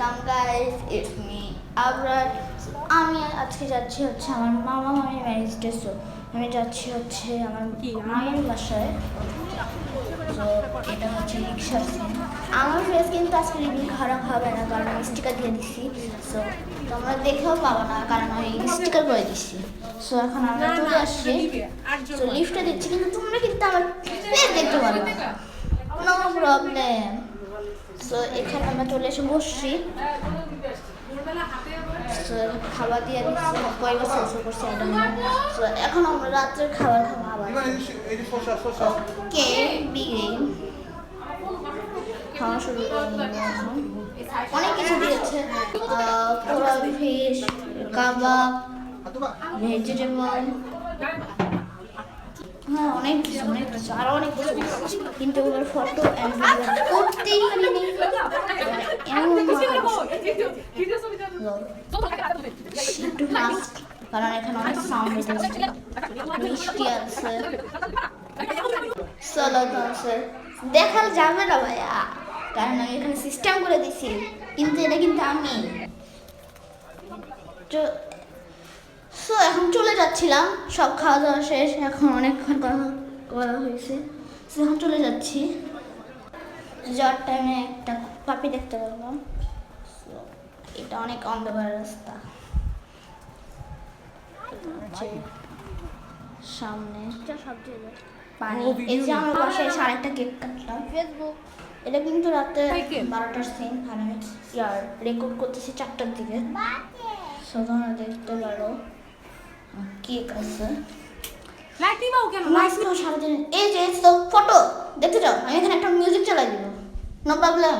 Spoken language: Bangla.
Welcome guys, it's me Abrar. আমি আজকে যাচ্ছি হচ্ছে আমার মামা মামির ম্যারেজ ডে। সো আমি যাচ্ছি হচ্ছে আমার মায়ের বাসায়। তো এটা হচ্ছে রিক্সার সিন। আমার ফেস কিন্তু আজকে রিভিউ খারাপ হবে না, কারণ আমি স্টিকার দিয়ে দিচ্ছি। সো তোমরা দেখেও পাবো না, কারণ আমি স্টিকার করে দিচ্ছি। সো এখন আমরা চলে আসছি। সো লিফটে দিচ্ছি, কিন্তু তোমরা কিন্তু আমার ফেস দেখতে পারো না, নো প্রবলেম। সো এখানে আমরা চলে এসে বসছি। খাবার দিয়ে দিচ্ছি, কয় বছর শেষ করছি এটা। সো এখন আমরা রাত্রের খাবার খাবো আবার। ওকে, বিগিন খাওয়া শুরু করে দেবো এখন। অনেক কিছু দিয়েছে, পোড়া ফিশ, কাবাব, ভেজিটেবল, হ্যাঁ অনেক কিছু আরো অনেক কিছু, কিন্তু ওর ফটো অ্যান্ড ভিডিও করতেই পারিনি। একটু মাস্ক, কারণ এখানে অনেক সাউন্ড হচ্ছে, মিষ্টি আছে, সালাদ আছে, দেখাল যাবে না ভাইয়া, কারণ আমি এখানে সিস্টেম করে দিছি, কিন্তু এটা কিন্তু আমি। সো এখন চলে যাচ্ছিলাম, সব খাওয়া দাওয়া শেষ, এখন অনেকক্ষণ কথা করা হয়েছে। সো এখন চলে যাচ্ছি। যাওয়ার টাইমে একটা পাপি দেখতে পারলাম। এটা অনেক অন্ধকার রাস্তা, সামনে পানি। এই যে আমার বাসায় আরেকটা কেক কাটলাম, এটা কিন্তু রাতে 12টার সিন, আর আমি রেকর্ড করতেছি 4টার দিকে। সো তোমরা দেখতে পারো কেক আছে। সারাদিন এই যে তো ফটো দেখতে চাও, আমি এখানে একটা মিউজিক চালাই দিব, নো প্রবলেম।